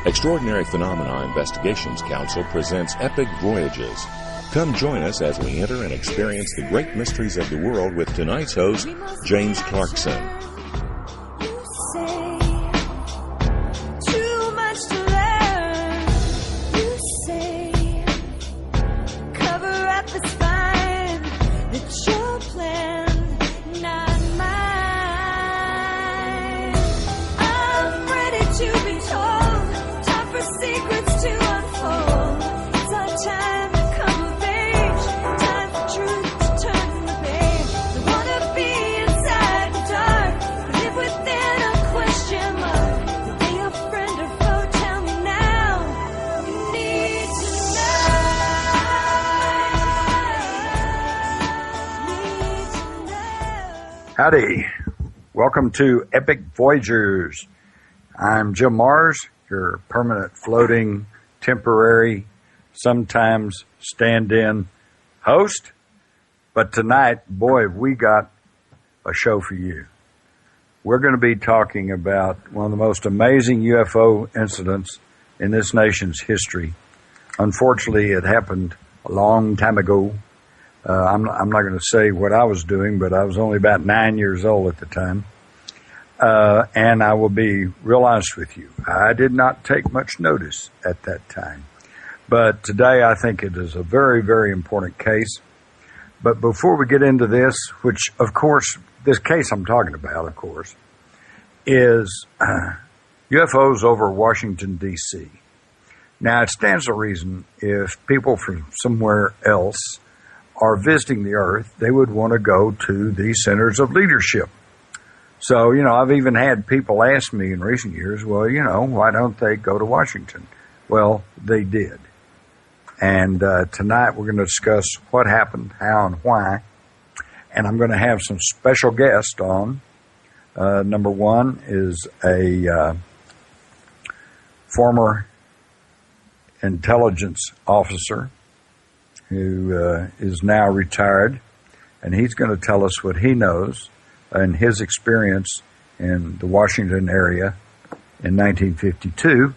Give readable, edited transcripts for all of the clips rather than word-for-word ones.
Extraordinary Phenomena Investigations Council presents Epic Voyages. Come join us as we enter and experience the great mysteries of the world with tonight's host, James Clarkson. Howdy. Welcome to Epic Voyagers. I'm Jim Mars, your permanent floating, temporary, sometimes stand-in host. But tonight, boy, have we got a show for you. We're going to be talking about one of the most amazing UFO incidents in this nation's history. Unfortunately, it happened a long time ago. I'm not going to say what I was doing, but I was only about 9 years old at the time. And I will be real honest with you. I did not take much notice at that time. But today I think it is a very, very important case. But before we get into this, which of course, this case I'm talking about, of course, is UFOs over Washington, D.C. Now, it stands to reason if people from somewhere else are visiting the Earth, they would want to go to these centers of leadership. So, I've even had people ask me in recent years, well, why don't they go to Washington? Well, they did. And tonight we're going to discuss what happened, how, and why. And I'm going to have some special guests on. Number one is a former intelligence officer who is now retired, and he's going to tell us what he knows and his experience in the Washington area in 1952.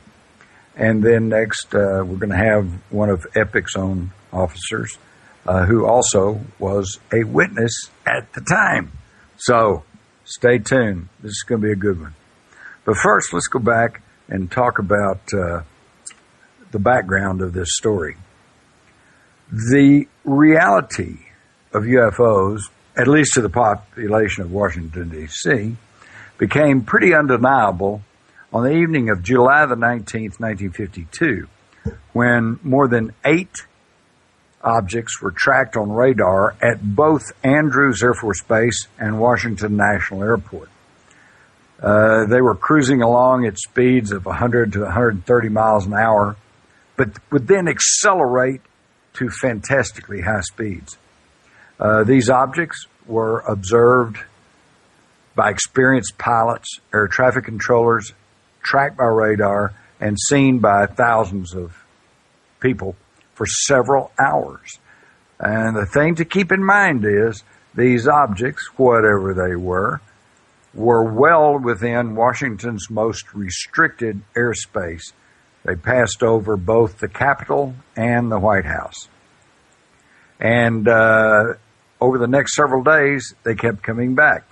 And then next, we're going to have one of EPIC's own officers who also was a witness at the time. So stay tuned. This is going to be a good one. But first, let's go back and talk about the background of this story. The reality of UFOs, at least to the population of Washington, D.C., became pretty undeniable on the evening of July the 19th, 1952, when more than 8 objects were tracked on radar at both Andrews Air Force Base and Washington National Airport. They were cruising along at speeds of 100 to 130 miles an hour, but would then accelerate to fantastically high speeds. These objects were observed by experienced pilots, air traffic controllers, tracked by radar, and seen by thousands of people for several hours. And the thing to keep in mind is these objects, whatever they were well within Washington's most restricted airspace. They passed over both the Capitol and the White House. And over the next several days, they kept coming back.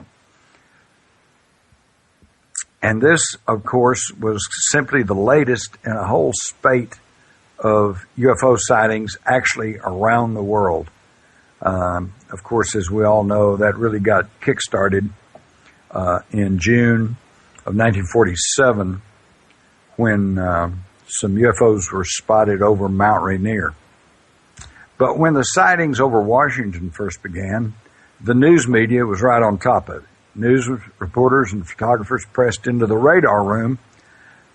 And this, of course, was simply the latest in a whole spate of UFO sightings actually around the world. Of course, as we all know, that really got kick-started in June of 1947 when some UFOs were spotted over Mount Rainier. But when the sightings over Washington first began, the news media was right on top of it. News reporters and photographers pressed into the radar room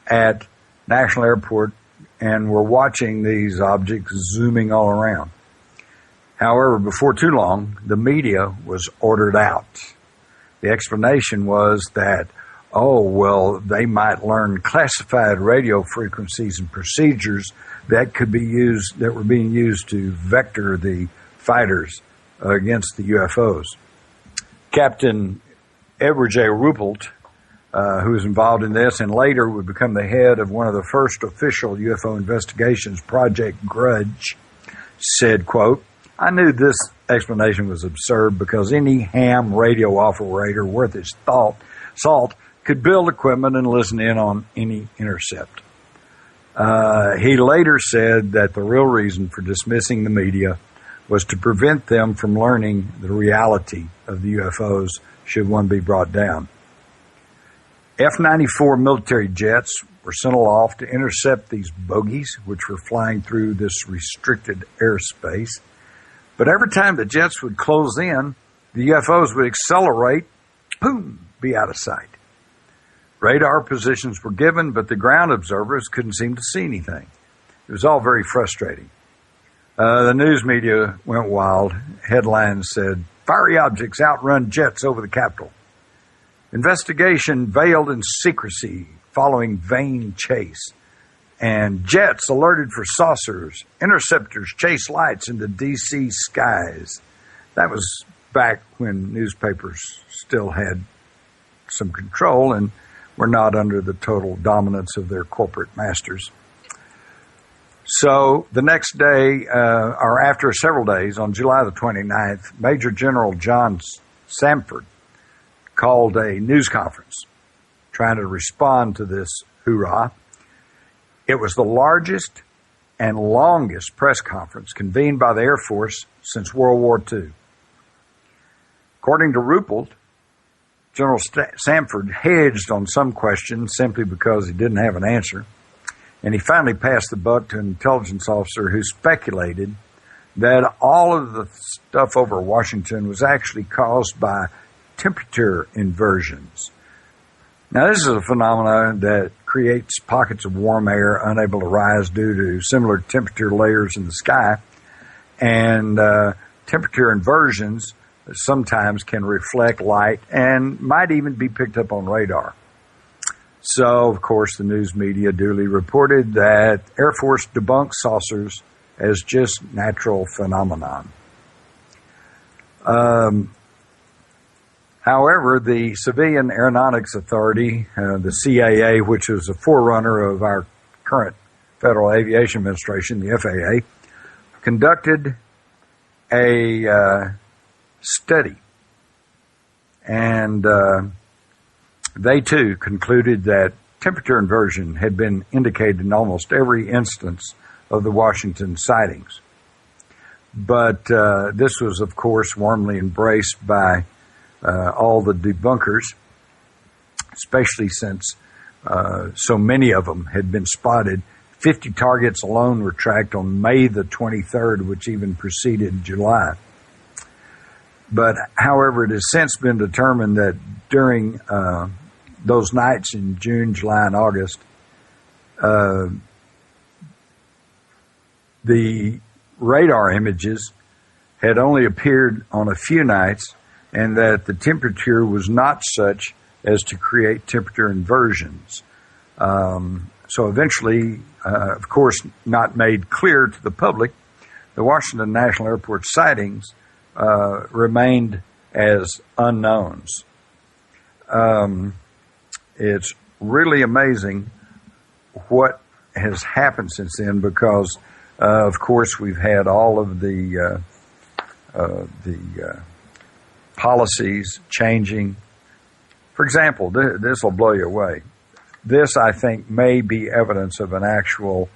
at National Airport and were watching these objects zooming all around. However, before too long, the media was ordered out. The explanation was that, they might learn classified radio frequencies and procedures that could be used, that were being used to vector the fighters against the UFOs. Captain Edward J. Ruppelt, who was involved in this and later would become the head of one of the first official UFO investigations, Project Grudge, said, quote, "I knew this explanation was absurd because any ham radio operator worth his salt could build equipment and listen in on any intercept." He later said that the real reason for dismissing the media was to prevent them from learning the reality of the UFOs should one be brought down. F-94 military jets were sent aloft to intercept these bogies, which were flying through this restricted airspace. But every time the jets would close in, the UFOs would accelerate, boom, be out of sight. Radar positions were given, but the ground observers couldn't seem to see anything. It was all very frustrating. The news media went wild. Headlines said, "Fiery objects outrun jets over the Capitol. Investigation veiled in secrecy following vain chase. And jets alerted for saucers. Interceptors chase lights into D.C. skies." That was back when newspapers still had some control and were not under the total dominance of their corporate masters. So the next day, or after several days, on July the 29th, Major General John Samford called a news conference trying to respond to this hoorah. It was the largest and longest press conference convened by the Air Force since World War II. According to Ruppelt, General Samford hedged on some questions simply because he didn't have an answer, and he finally passed the buck to an intelligence officer who speculated that all of the stuff over Washington was actually caused by temperature inversions. Now, this is a phenomenon that creates pockets of warm air unable to rise due to similar temperature layers in the sky, and temperature inversions sometimes can reflect light and might even be picked up on radar. So, of course, the news media duly reported that Air Force debunked saucers as just natural phenomenon. However, the Civilian Aeronautics Authority, the CAA, which is a forerunner of our current Federal Aviation Administration, the FAA, conducted a study. And they, too, concluded that temperature inversion had been indicated in almost every instance of the Washington sightings. But this was, of course, warmly embraced by all the debunkers, especially since so many of them had been spotted. 50 targets alone were tracked on May the 23rd, which even preceded July. But, however, it has since been determined that during those nights in June, July, and August, the radar images had only appeared on a few nights, and that the temperature was not such as to create temperature inversions. So eventually, of course, not made clear to the public, the Washington National Airport sightings remained as unknowns. It's really amazing what has happened since then because, of course, we've had all of the policies changing. For example, this will blow you away. This, I think, may be evidence of an actual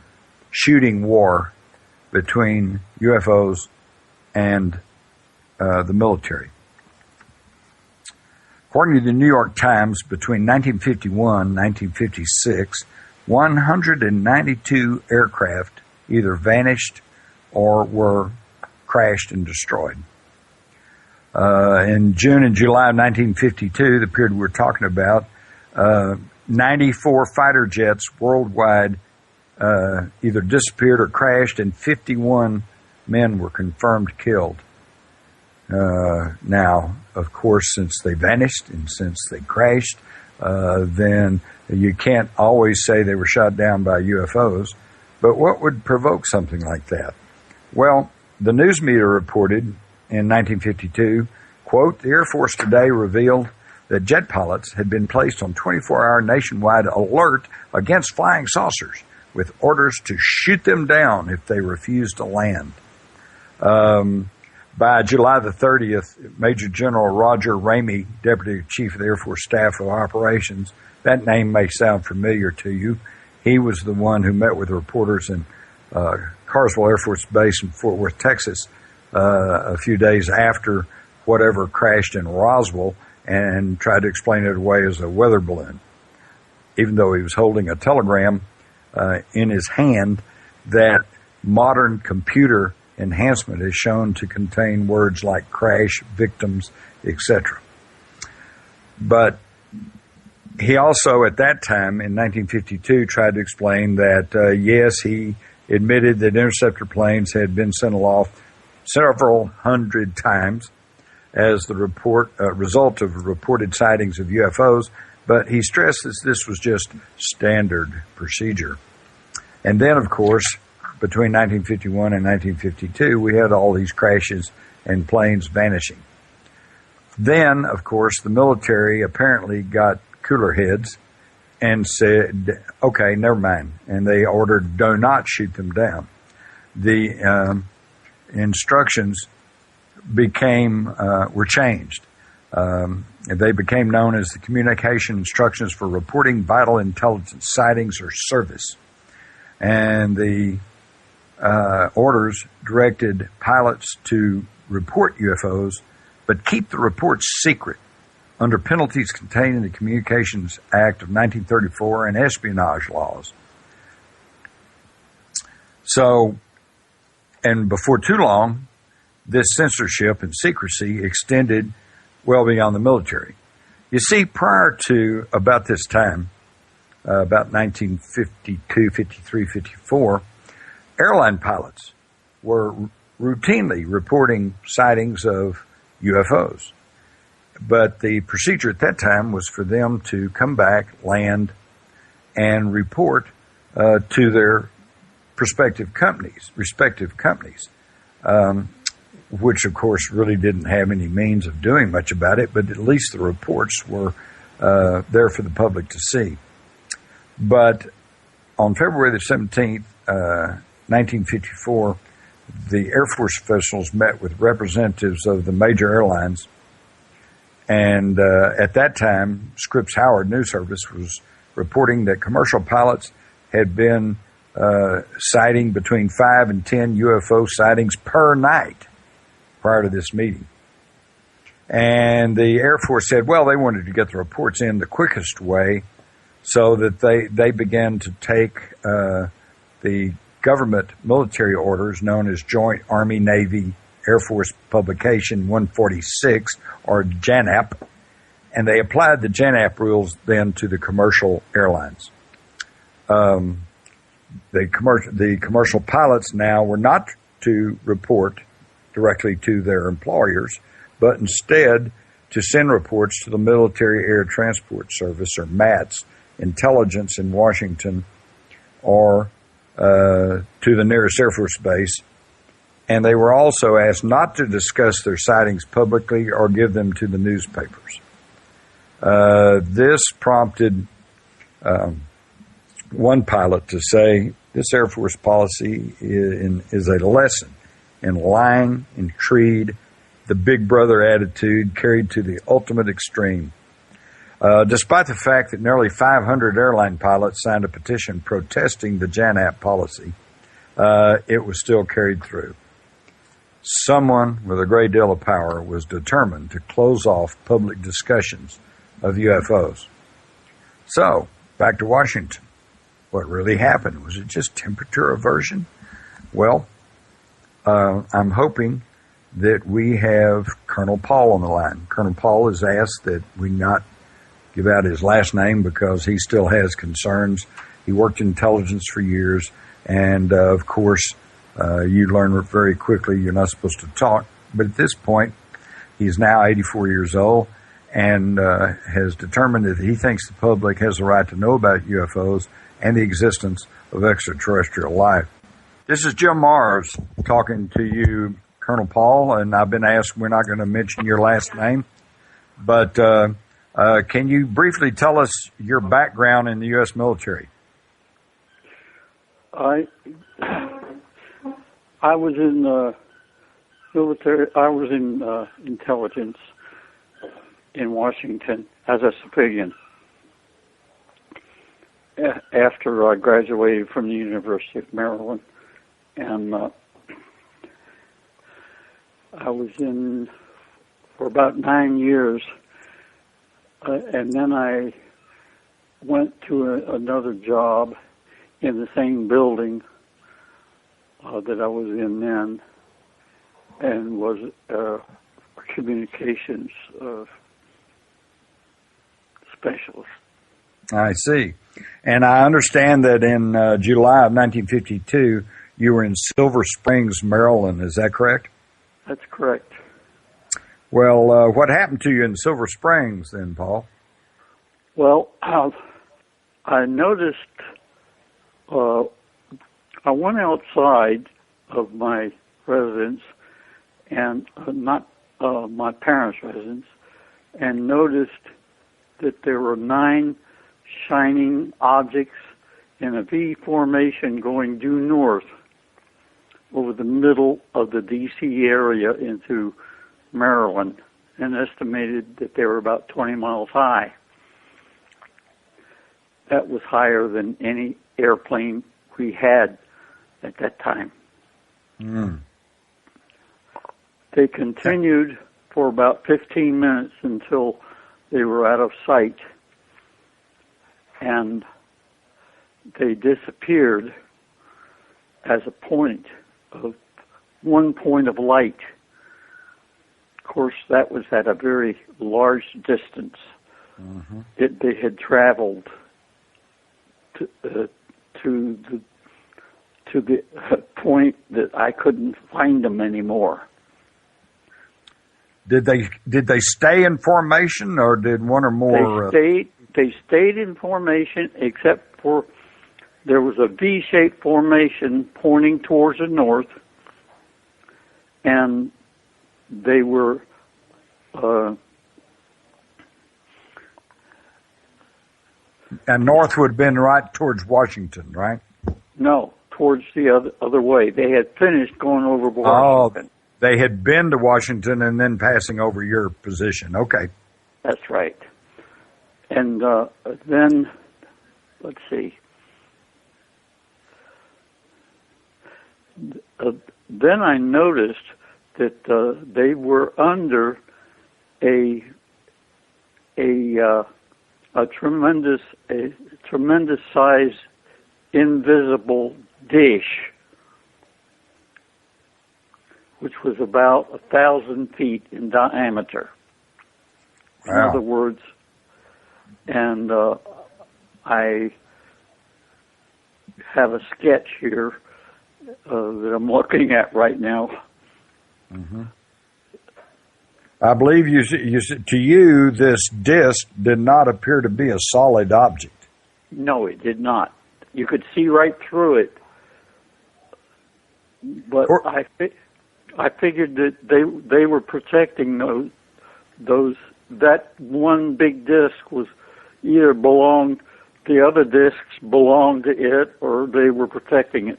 shooting war between UFOs and the military. According to the New York Times, between 1951 and 1956, 192 aircraft either vanished or were crashed and destroyed. In June and July of 1952, the period we're talking about, 94 fighter jets worldwide either disappeared or crashed, and 51 men were confirmed killed. Now, of course, since they vanished and since they crashed, then you can't always say they were shot down by UFOs. But what would provoke something like that? Well, the news media reported in 1952, quote, "The Air Force today revealed that jet pilots had been placed on 24-hour nationwide alert against flying saucers, with orders to shoot them down if they refused to land. By July the 30th, Major General Roger Ramey, Deputy Chief of the Air Force Staff of Operations, that name may sound familiar to you. He was the one who met with reporters in Carswell Air Force Base in Fort Worth, Texas, a few days after whatever crashed in Roswell, and tried to explain it away as a weather balloon, even though he was holding a telegram in his hand that modern computer enhancement is shown to contain words like crash, victims, etc. But he also, at that time, in 1952, tried to explain that, yes, he admitted that interceptor planes had been sent aloft several hundred times as the result of reported sightings of UFOs, but he stressed that this was just standard procedure. And then, of course, between 1951 and 1952, we had all these crashes and planes vanishing. Then, of course, the military apparently got cooler heads and said, okay, never mind. And they ordered, do not shoot them down. The instructions were changed. They became known as the Communication Instructions for Reporting Vital Intelligence Sightings or Service. And the orders directed pilots to report UFOs, but keep the reports secret under penalties contained in the Communications Act of 1934 and espionage laws. So, and before too long, this censorship and secrecy extended well beyond the military. You see, prior to about this time, about 1952, 53, 54, airline pilots were routinely reporting sightings of UFOs. But the procedure at that time was for them to come back, land, and report to their respective companies, which of course really didn't have any means of doing much about it, but at least the reports were there for the public to see. But on February the 17th, 1954, the Air Force officials met with representatives of the major airlines. And at that time, Scripps Howard News Service was reporting that commercial pilots had been citing between 5 and 10 UFO sightings per night prior to this meeting. And the Air Force said, well, they wanted to get the reports in the quickest way, so that they began to take the government military orders known as Joint Army-Navy Air Force Publication 146, or JANAP, and they applied the JANAP rules then to the commercial airlines. The commercial pilots now were not to report directly to their employers, but instead to send reports to the Military Air Transport Service, or MATS, intelligence in Washington, or to the nearest Air Force base. And they were also asked not to discuss their sightings publicly or give them to the newspapers. This prompted one pilot to say, this Air Force policy is a lesson in lying and treed, the big brother attitude carried to the ultimate extreme. Despite the fact that nearly 500 airline pilots signed a petition protesting the JANAP policy, it was still carried through. Someone with a great deal of power was determined to close off public discussions of UFOs. So, back to Washington. What really happened? Was it just temperature aversion? Well, I'm hoping that we have Colonel Paul on the line. Colonel Paul has asked that we not give out his last name because he still has concerns. He worked in intelligence for years, and of course, you learn very quickly you're not supposed to talk. But at this point, he's now 84 years old and has determined that he thinks the public has the right to know about UFOs and the existence of extraterrestrial life. This is Jim Mars talking to you, Colonel Paul, and I've been asked, we're not going to mention your last name, but Can you briefly tell us your background in the U.S. military? I was in military. I was in intelligence in Washington as a civilian. After I graduated from the University of Maryland, and I was in for about 9 years, and then I went to another job in the same building that I was in then, and was a communications specialist. I see. And I understand that in July of 1952, you were in Silver Springs, Maryland. Is that correct? That's correct. Well, what happened to you in Silver Springs then, Paul? Well, I noticed I went outside of my residence, and not my parents' residence, and noticed that there were 9 shining objects in a V formation going due north over the middle of the D.C. area into Maryland, and estimated that they were about 20 miles high. That was higher than any airplane we had at that time. Mm. They continued for about 15 minutes until they were out of sight, and they disappeared as a point of one point of light. Of course, that was at a very large distance. Mm-hmm. They had traveled to the point that I couldn't find them anymore. Did they stay in formation, or did one or more? They stayed in formation, except for there was a V-shaped formation pointing towards the north, and they were and north would have been right towards Washington, right? No, towards the other way. They had finished going over Washington. Oh, they had been to Washington and then passing over your position. Okay. That's right. And then, let's see. Then I noticed that they were under a tremendous size invisible dish, which was about 1,000 feet in diameter. Wow. In other words, and I have a sketch here that I'm looking at right now. Mm-hmm. I believe to you, this disc did not appear to be a solid object. No, it did not. You could see right through it, but I figured that they were protecting that one big disc was either the other discs belonged to it, or they were protecting it.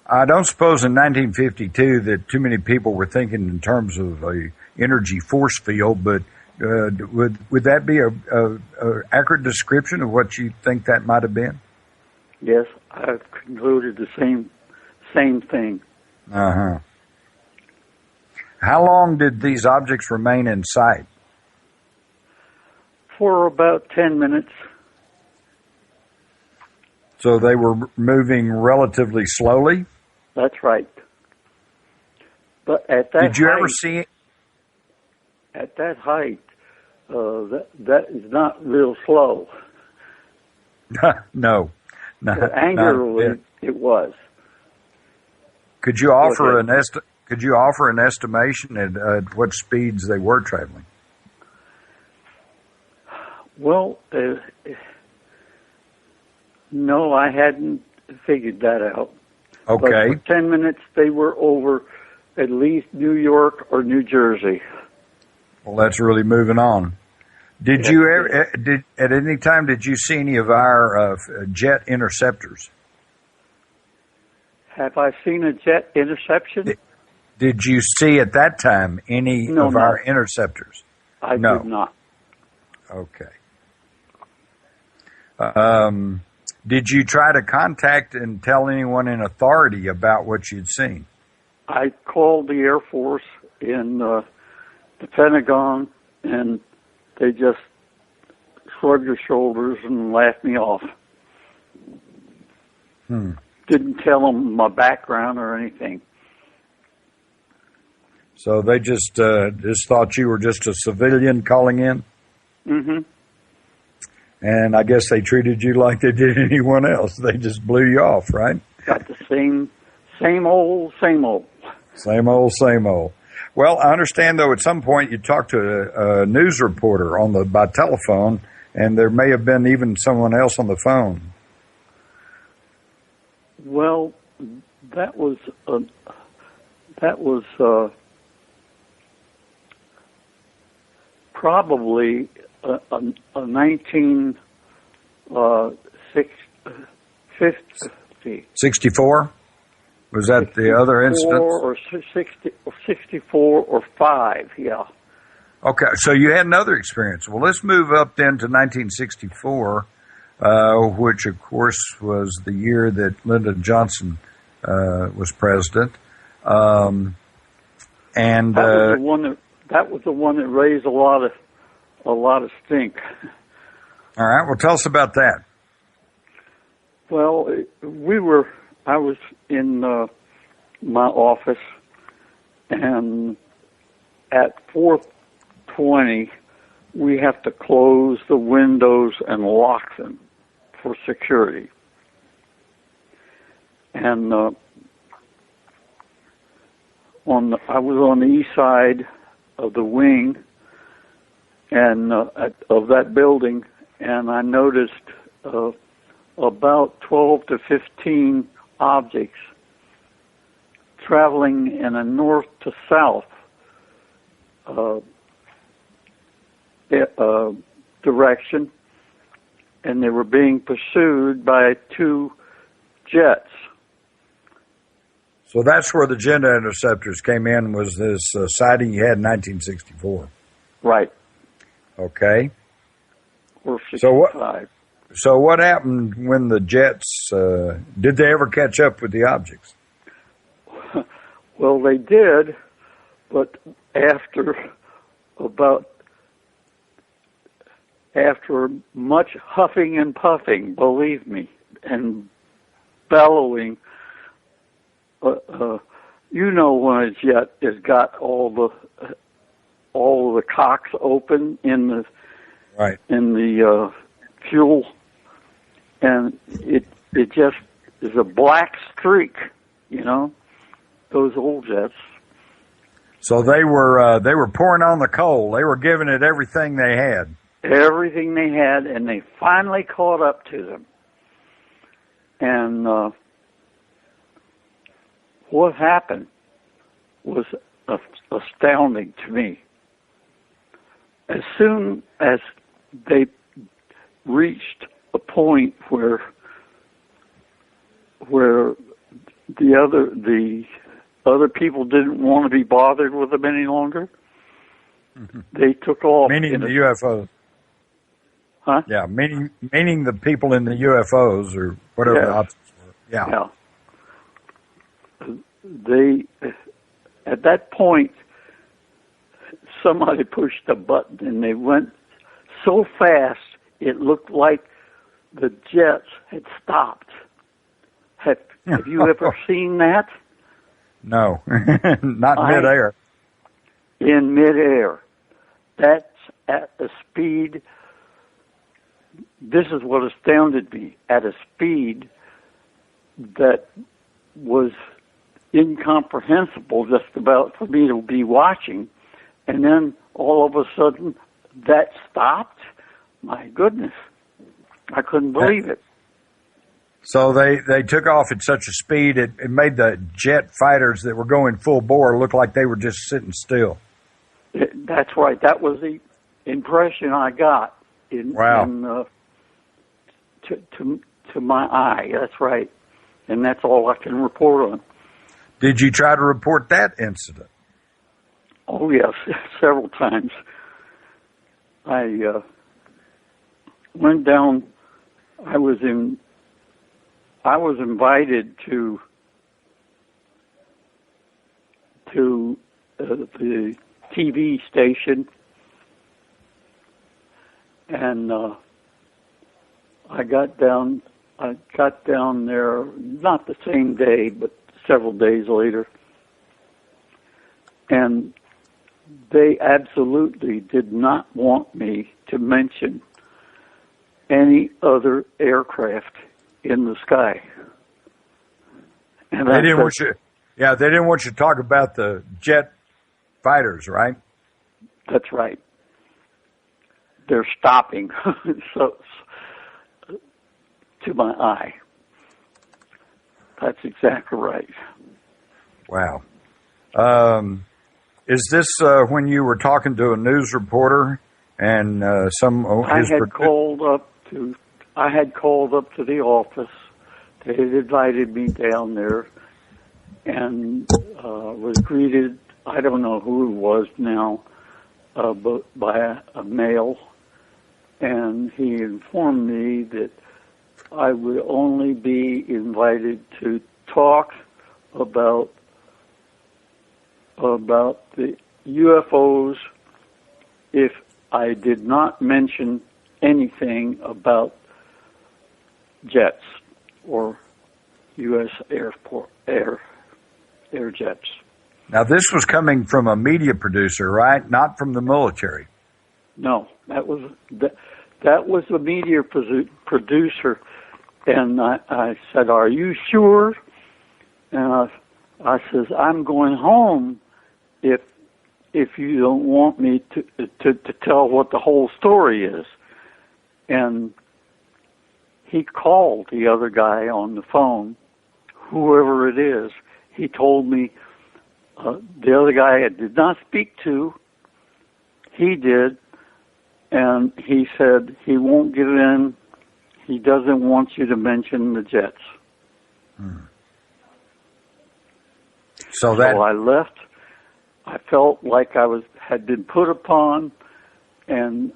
I don't suppose in 1952 that too many people were thinking in terms of a energy force field, but would that be a accurate description of what you think that might have been? Yes, I've concluded the same thing. Uh-huh. How long did these objects remain in sight? For about 10 minutes. So they were moving relatively slowly? That's right. But at that did you ever see it? At that height, that is not real slow. No. Angularly, it was. Could you offer an estimation at what speeds they were traveling? Well, no, I hadn't figured that out. Okay. But for 10 minutes, they were over at least New York or New Jersey. Well, that's really moving on. Did you ever, at any time, did you see any of our jet interceptors? Have I seen a jet interception? Did you see at that time any of our interceptors? I did not. Okay. Did you try to contact and tell anyone in authority about what you'd seen? I called the Air Force in the Pentagon, and they just shrugged their shoulders and laughed me off. Didn't tell them my background or anything. So they just thought you were just a civilian calling in? Mm-hmm. And I guess they treated you like they did anyone else. They just blew you off, right? Got the same old. Same old. Well, I understand, though, at some point you talked to a news reporter by telephone, and there may have been even someone else on the phone. Well, that was probably a 1950. 64? Was that the other instance? Or 64 or 5, yeah. Okay, so you had another experience. Well, let's move up then to 1964, which, of course, was the year that Lyndon Johnson was president. And that was the one that raised a lot of stink. All right. Well, tell us about that. Well, I was in my office, and at 4:20, we have to close the windows and lock them for security. And I was on the east side of the wing and of that building, and I noticed about 12 to 15 objects traveling in a north to south direction, and they were being pursued by 2 jets. So that's where the jet interceptors came in, was this sighting you had in 1964. Right. Okay. Or 65. So what happened when the jets, did they ever catch up with the objects? Well, they did, but after much huffing and puffing, believe me, and bellowing, when a jet has got all the cocks open in the fuel, and it just is a black streak, those old jets. So they were pouring on the coal. They were giving it everything they had. Everything they had, and they finally caught up to them. And what happened was astounding to me. As soon as they reached a point where the other people didn't want to be bothered with them any longer, they took off. Meaning the UFOs. Huh? Yeah, meaning the people in the UFOs or whatever the objects were. Yeah. They, at that point, somebody pushed a button and they went so fast it looked like the jets had stopped. Have you ever seen that? No, not midair. In midair. That's at a speed. This is what astounded me. At a speed that was incomprehensible just about for me to be watching. And then all of a sudden that stopped. My goodness. I couldn't believe it. So they took off at such a speed, it made the jet fighters that were going full bore look like they were just sitting still. That's right. That was impression I got Wow. to my eye. That's right, and that's all I can report on. Did you try to report that incident? Oh yes, several times. I went down. I was invited to the TV station, and I got down there not the same day, but several days later, and they absolutely did not want me to mention any other aircraft in the sky. And They didn't want you. Yeah, they didn't want you to talk about the jet fighters, right? That's right. They're stopping, so to my eye. That's exactly right. Wow. Is this when you were talking to a news reporter and I had called up to the office. They had invited me down there, and was greeted. I don't know who it was now, but by a male, and he informed me that I would only be invited to talk about the UFOs if I did not mention anything about jets or U.S. air jets. Now, this was coming from a media producer, right? Not from the military. No, that was a media producer, and I said, "Are you sure?" And I says, "I'm going home if you don't want me to tell what the whole story is." And he called the other guy on the phone, whoever it is. He told me the other guy I did not speak to, he did, and he said he won't get in. He doesn't want you to mention the jets. So I left. I felt like I had been put upon and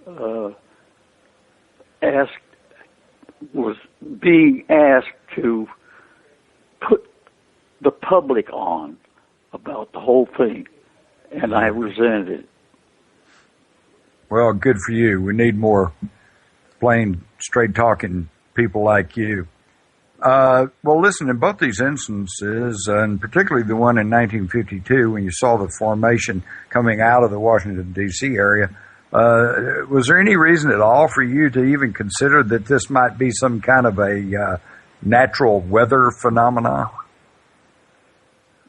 was being asked to put the public on about the whole thing, and I resented it. Well, good for you. We need more plain, straight-talking people like you. Well, listen, in both these instances, and particularly the one in 1952 when you saw the formation coming out of the Washington, D.C. area, was there any reason at all for you to even consider that this might be some kind of a natural weather phenomena?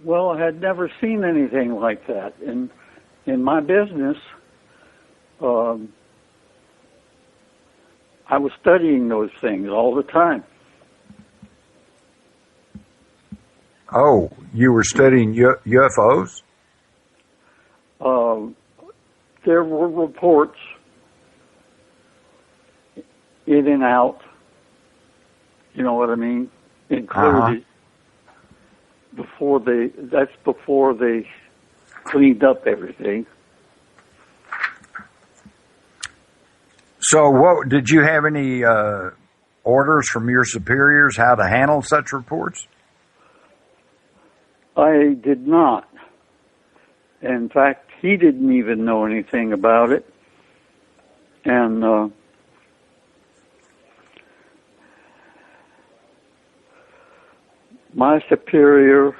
Well, I had never seen anything like that. In my business, I was studying those things all the time. Oh, you were studying UFOs? There were reports in and out, you know what I mean, included before they cleaned up everything. So what, did you have any orders from your superiors how to handle such reports? I did not. In fact, he didn't even know anything about it. And my superior